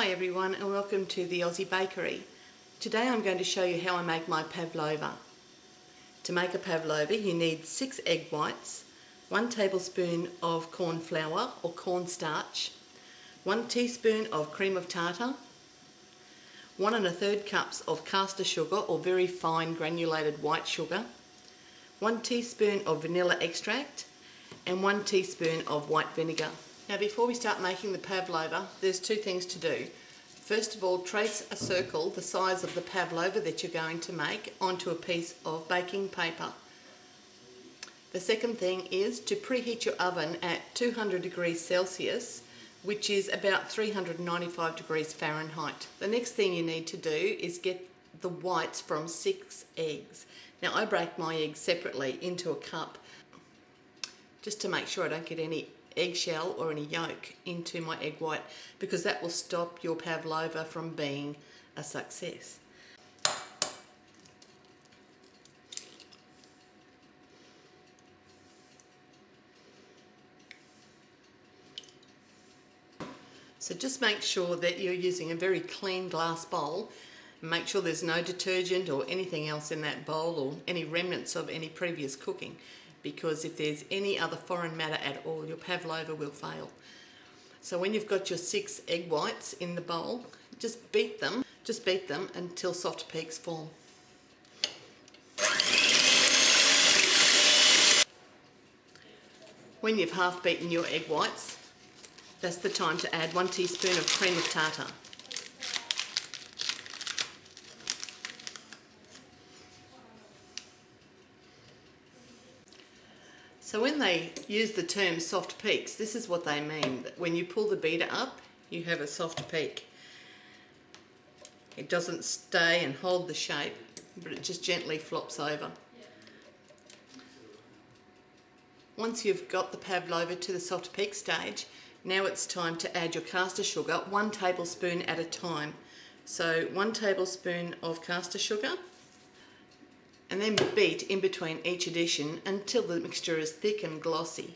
Hi everyone and welcome to the Aussie Bakery. Today I'm going to show you how I make my pavlova. To make a pavlova you need 6 egg whites, 1 tablespoon of corn flour or cornstarch, 1 teaspoon of cream of tartar, 1 1/3 cups of caster sugar or very fine granulated white sugar, 1 teaspoon of vanilla extract and 1 teaspoon of white vinegar. Now before we start making the pavlova, there's 2 things to do. First of all, trace a circle the size of the pavlova that you're going to make onto a piece of baking paper. The second thing is to preheat your oven at 200 degrees Celsius, which is about 395 degrees Fahrenheit. The next thing you need to do is get the whites from 6 eggs. Now I break my eggs separately into a cup just to make sure I don't get any eggshell or any yolk into my egg white, because that will stop your pavlova from being a success. So just make sure that you're using a very clean glass bowl. Make sure there's no detergent or anything else in that bowl or any remnants of any previous cooking, because if there's any other foreign matter at all, your pavlova will fail. So when you've got your 6 egg whites in the bowl, just beat them until soft peaks form. When you've half beaten your egg whites, that's the time to add 1 teaspoon of cream of tartar. So when they use the term soft peaks, this is what they mean. That when you pull the beater up, you have a soft peak. It doesn't stay and hold the shape, but it just gently flops over. Once you've got the pavlova to the soft peak stage, now it's time to add your caster sugar, 1 tablespoon at a time. So 1 tablespoon of caster sugar, and then beat in between each addition until the mixture is thick and glossy.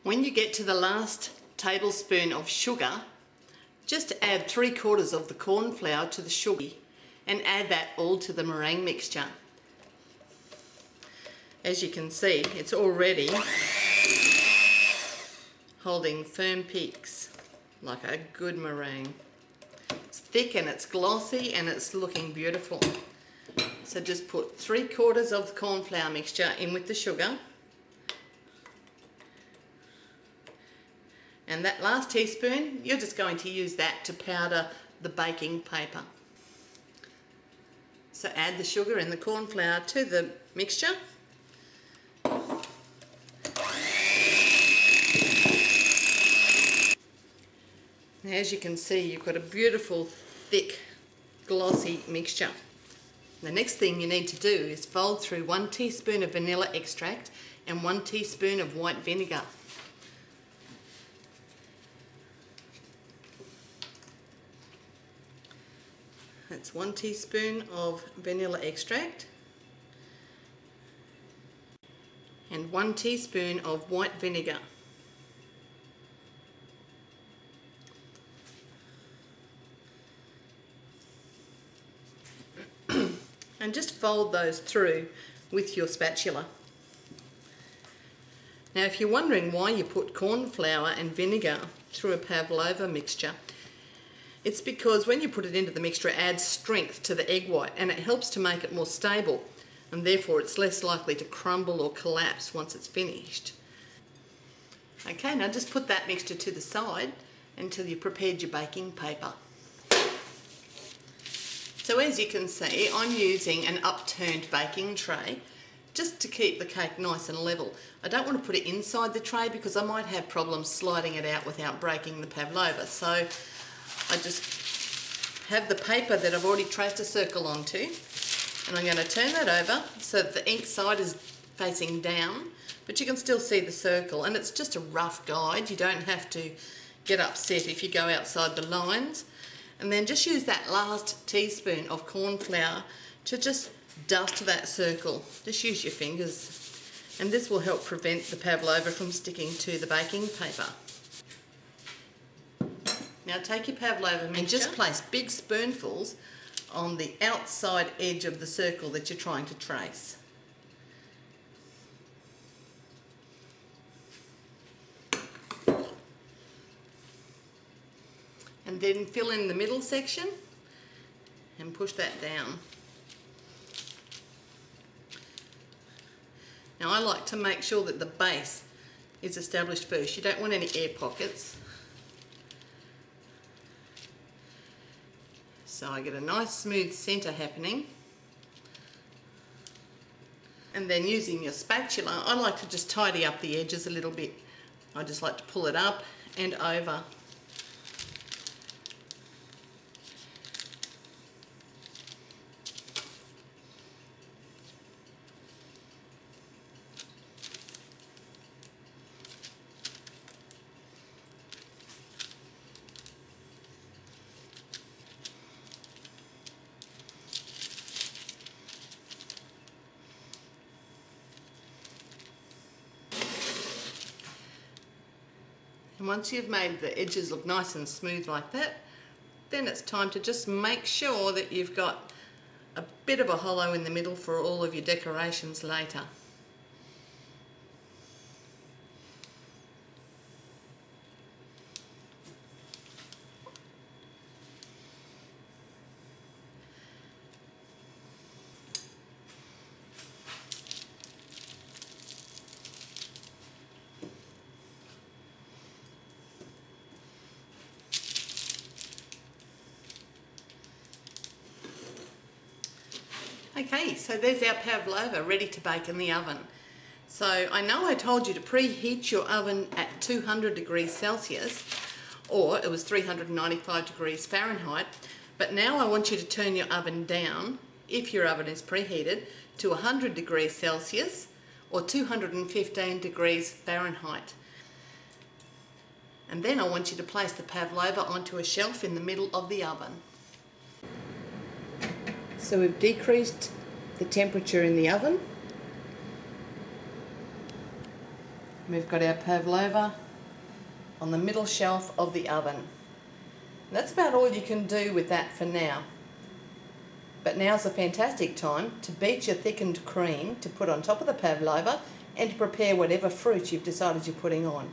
When you get to the last tablespoon of sugar, just add 3/4 of the corn flour to the sugar and add that all to the meringue mixture. As you can see, it's already holding firm peaks like a good meringue. It's thick and it's glossy and it's looking beautiful. So just put 3/4 of the corn flour mixture in with the sugar, and that last teaspoon you're just going to use that to powder the baking paper. So add the sugar and the corn flour to the mixture. Now, as you can see, you've got a beautiful, thick, glossy mixture. The next thing you need to do is fold through 1 teaspoon of vanilla extract and 1 teaspoon of white vinegar. That's 1 teaspoon of vanilla extract and 1 teaspoon of white vinegar. And just fold those through with your spatula. Now if you're wondering why you put corn flour and vinegar through a pavlova mixture, it's because when you put it into the mixture it adds strength to the egg white and it helps to make it more stable, and therefore it's less likely to crumble or collapse once it's finished. Okay, now just put that mixture to the side until you've prepared your baking paper. So as you can see, I'm using an upturned baking tray just to keep the cake nice and level. I don't want to put it inside the tray because I might have problems sliding it out without breaking the pavlova. So I just have the paper that I've already traced a circle onto, and I'm going to turn that over so that the ink side is facing down, but you can still see the circle, and it's just a rough guide. You don't have to get upset if you go outside the lines. And then just use that last teaspoon of corn flour to just dust that circle. Just use your fingers And this will help prevent the pavlova from sticking to the baking paper. Now take your pavlova mixture and just place big spoonfuls on the outside edge of the circle that you're trying to trace. And then fill in the middle section and push that down. Now I like to make sure that the base is established first. You don't want any air pockets. So I get a nice smooth centre happening. And then using your spatula, I like to just tidy up the edges a little bit. I just like to pull it up and over. And once you've made the edges look nice and smooth like that, then it's time to just make sure that you've got a bit of a hollow in the middle for all of your decorations later. Okay, so there's our pavlova ready to bake in the oven. So I know I told you to preheat your oven at 200 degrees Celsius, or it was 395 degrees Fahrenheit, but now I want you to turn your oven down, if your oven is preheated, to 100 degrees Celsius or 215 degrees Fahrenheit. And then I want you to place the pavlova onto a shelf in the middle of the oven. So we've decreased the temperature in the oven. We've got our pavlova on the middle shelf of the oven. And that's about all you can do with that for now. But now's a fantastic time to beat your thickened cream to put on top of the pavlova and to prepare whatever fruit you've decided you're putting on.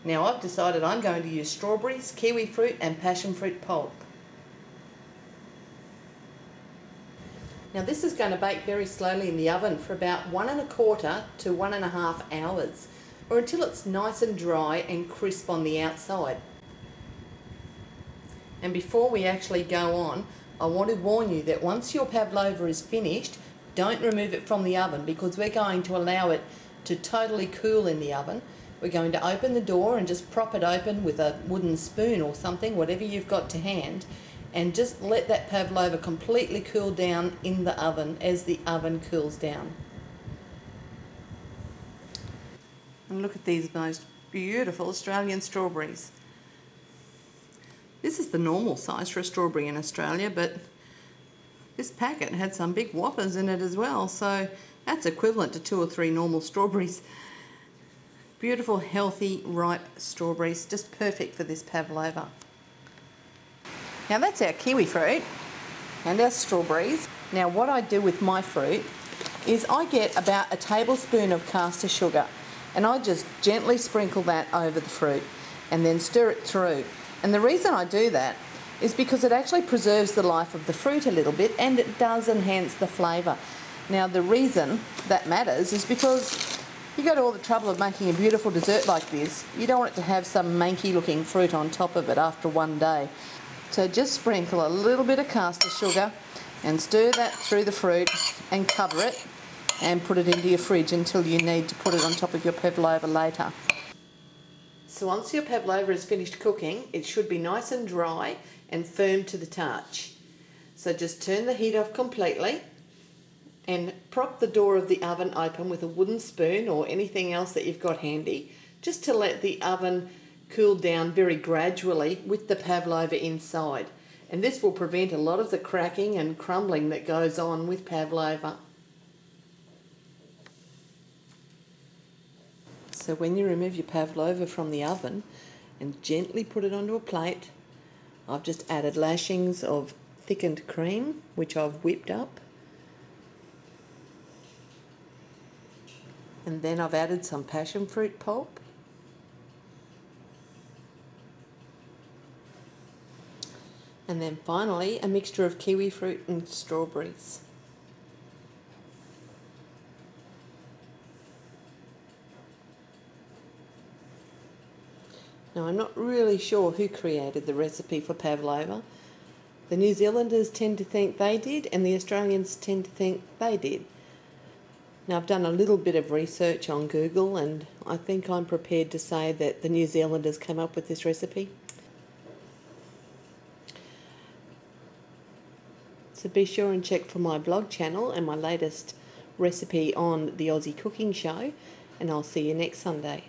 Now I've decided I'm going to use strawberries, kiwi fruit and passion fruit pulp. Now this is going to bake very slowly in the oven for about 1 1/4 to 1 1/2 hours, or until it's nice and dry and crisp on the outside. And before we actually go on, I want to warn you that once your pavlova is finished, don't remove it from the oven, because we're going to allow it to totally cool in the oven. We're going to open the door and just prop it open with a wooden spoon or something, whatever you've got to hand, and just let that pavlova completely cool down in the oven as the oven cools down. And look at these most beautiful Australian strawberries. This is the normal size for a strawberry in Australia, but this packet had some big whoppers in it as well, so that's equivalent to 2 or 3 normal strawberries. Beautiful, healthy, ripe strawberries, just perfect for this pavlova. Now that's our kiwi fruit and our strawberries. Now what I do with my fruit is I get about a tablespoon of caster sugar and I just gently sprinkle that over the fruit and then stir it through. And the reason I do that is because it actually preserves the life of the fruit a little bit, and it does enhance the flavour. Now the reason that matters is because you go to all the trouble of making a beautiful dessert like this. You don't want it to have some manky looking fruit on top of it after one day. So just sprinkle a little bit of caster sugar and stir that through the fruit and cover it and put it into your fridge until you need to put it on top of your pavlova later. So once your pavlova is finished cooking, it should be nice and dry and firm to the touch. So just turn the heat off completely and prop the door of the oven open with a wooden spoon or anything else that you've got handy, just to let the oven cool down very gradually with the pavlova inside. And this will prevent a lot of the cracking and crumbling that goes on with pavlova. So when you remove your pavlova from the oven and gently put it onto a plate, I've just added lashings of thickened cream, which I've whipped up. And then I've added some passion fruit pulp. And then finally, a mixture of kiwi fruit and strawberries. Now, I'm not really sure who created the recipe for pavlova. The New Zealanders tend to think they did, and the Australians tend to think they did. Now, I've done a little bit of research on Google, and I think I'm prepared to say that the New Zealanders came up with this recipe. So be sure and check for my blog channel and my latest recipe on the Aussie Cooking Show, and I'll see you next Sunday.